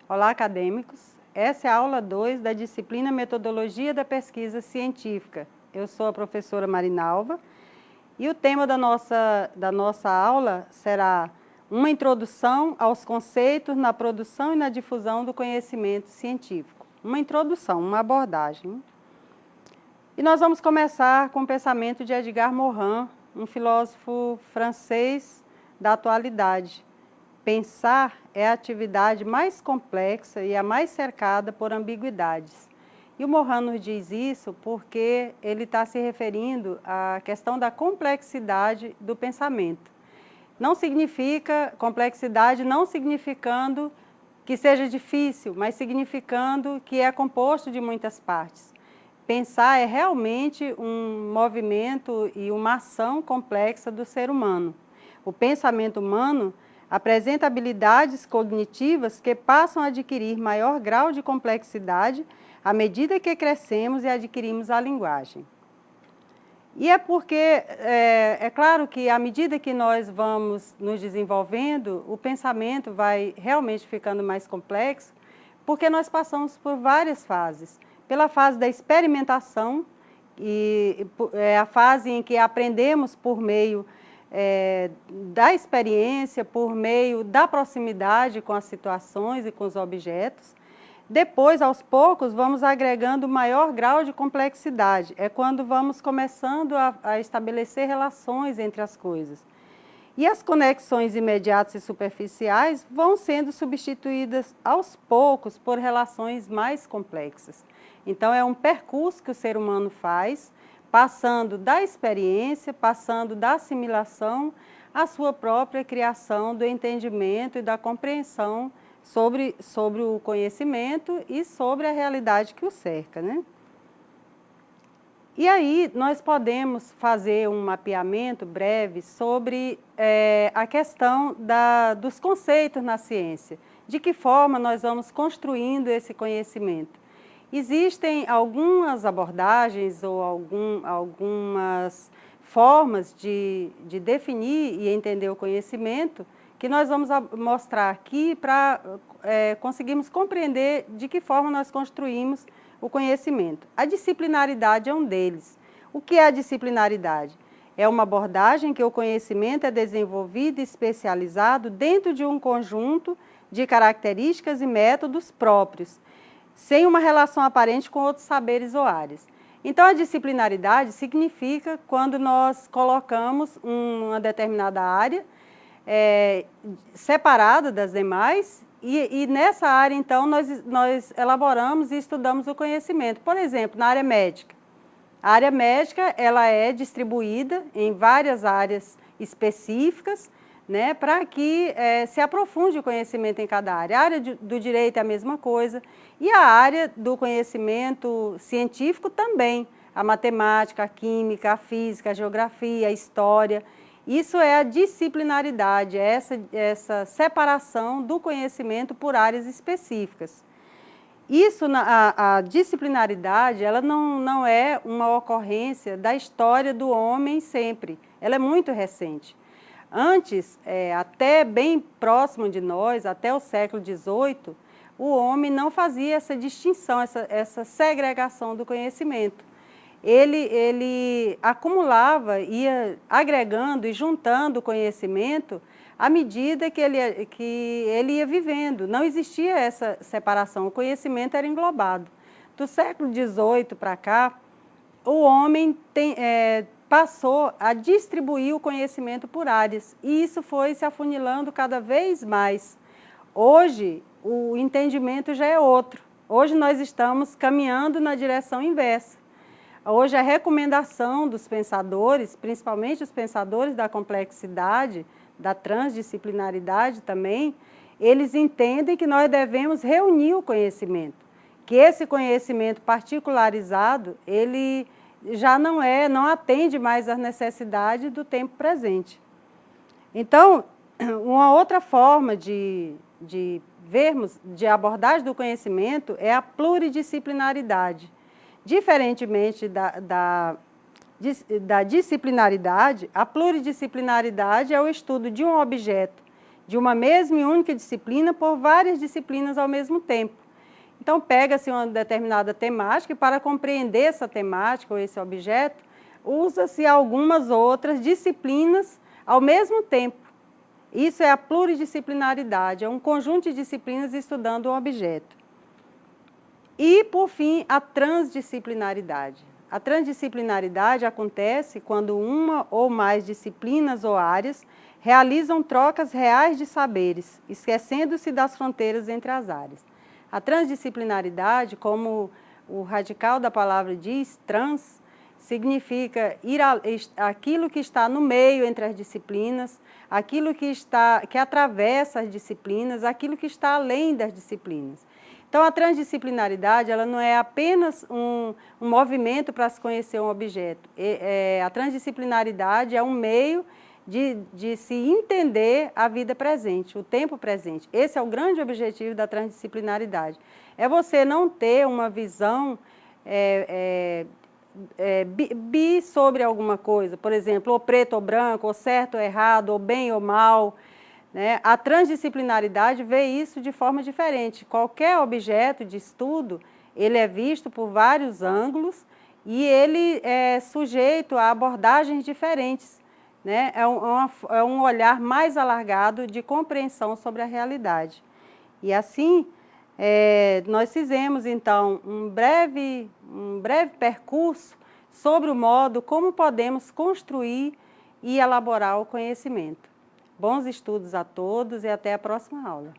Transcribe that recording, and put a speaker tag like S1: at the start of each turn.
S1: Olá, acadêmicos. Essa é a aula 2 da disciplina Metodologia da Pesquisa Científica. Eu sou a professora Marinalva e o tema da nossa aula será uma introdução aos conceitos na produção e na difusão do conhecimento científico. Uma introdução, uma abordagem. E nós vamos começar com o pensamento de Edgar Morin, um filósofo francês da atualidade. Pensar é a atividade mais complexa e a mais cercada por ambiguidades. E o Morin nos diz isso porque ele está se referindo à questão da complexidade do pensamento. Não significa, complexidade não significando que seja difícil, mas significando que é composto de muitas partes. Pensar é realmente um movimento e uma ação complexa do ser humano. O pensamento humano apresenta habilidades cognitivas que passam a adquirir maior grau de complexidade à medida que crescemos e adquirimos a linguagem. E é porque, é claro que à medida que nós vamos nos desenvolvendo, o pensamento vai realmente ficando mais complexo, porque nós passamos por várias fases. Pela fase da experimentação, e é a fase em que aprendemos por meio da experiência, por meio da proximidade com as situações e com os objetos. Depois, aos poucos, vamos agregando maior grau de complexidade. É quando vamos começando a estabelecer relações entre as coisas. E as conexões imediatas e superficiais vão sendo substituídas aos poucos por relações mais complexas. Então, é um percurso que o ser humano faz, passando da experiência, passando da assimilação, à sua própria criação do entendimento e da compreensão sobre o conhecimento e sobre a realidade que o cerca, né? E aí nós podemos fazer um mapeamento breve sobre a questão dos conceitos na ciência, de que forma nós vamos construindo esse conhecimento. Existem algumas abordagens ou algumas formas de definir e entender o conhecimento que nós vamos mostrar aqui para conseguirmos compreender de que forma nós construímos o conhecimento. A disciplinaridade é um deles. O que é a disciplinaridade? É uma abordagem que o conhecimento é desenvolvido e especializado dentro de um conjunto de características e métodos próprios, sem uma relação aparente com outros saberes ou áreas. Então, a disciplinaridade significa quando nós colocamos uma determinada área separada das demais e nessa área, então, nós elaboramos e estudamos o conhecimento. Por exemplo, na área médica. A área médica ela é distribuída em várias áreas específicas, né, para que se aprofunde o conhecimento em cada área. A área do direito é a mesma coisa e a área do conhecimento científico também. A matemática, a química, a física, a geografia, a história. Isso é a disciplinaridade, essa separação do conhecimento por áreas específicas. Isso, a disciplinaridade, ela não é uma ocorrência da história do homem sempre, ela é muito recente. Antes, até bem próximo de nós, até o século XVIII, o homem não fazia essa distinção, essa segregação do conhecimento. Ele acumulava, ia agregando e juntando o conhecimento à medida que ele ia vivendo. Não existia essa separação, o conhecimento era englobado. Do século XVIII para cá, o homem passou a distribuir o conhecimento por áreas e isso foi se afunilando cada vez mais. Hoje, o entendimento já é outro. Hoje nós estamos caminhando na direção inversa. Hoje a recomendação dos pensadores, principalmente os pensadores da complexidade, da transdisciplinaridade também, eles entendem que nós devemos reunir o conhecimento, que esse conhecimento particularizado, ele já não atende mais às necessidades do tempo presente. Então, uma outra forma de vermos, de abordagem do conhecimento é a pluridisciplinaridade. Diferentemente da disciplinaridade, a pluridisciplinaridade é o estudo de um objeto de uma mesma e única disciplina por várias disciplinas ao mesmo tempo. Então, pega-se uma determinada temática e para compreender essa temática ou esse objeto, usa-se algumas outras disciplinas ao mesmo tempo. Isso é a pluridisciplinaridade, é um conjunto de disciplinas estudando um objeto. E, por fim, a transdisciplinaridade. A transdisciplinaridade acontece quando uma ou mais disciplinas ou áreas realizam trocas reais de saberes, esquecendo-se das fronteiras entre as áreas. A transdisciplinaridade, como o radical da palavra diz, trans, significa aquilo que está no meio entre as disciplinas, aquilo que atravessa as disciplinas, aquilo que está além das disciplinas. Então, a transdisciplinaridade ela não é apenas um movimento para se conhecer um objeto. A transdisciplinaridade é um meio de se entender a vida presente, o tempo presente. Esse é o grande objetivo da transdisciplinaridade. É você não ter uma visão bi sobre alguma coisa, por exemplo, ou preto ou branco, ou certo ou errado, ou bem ou mal. Né? A transdisciplinaridade vê isso de forma diferente. Qualquer objeto de estudo, ele é visto por vários ângulos e ele é sujeito a abordagens diferentes. Né? É um olhar mais alargado de compreensão sobre a realidade. E assim, nós fizemos então um breve percurso sobre o modo como podemos construir e elaborar o conhecimento. Bons estudos a todos e até a próxima aula.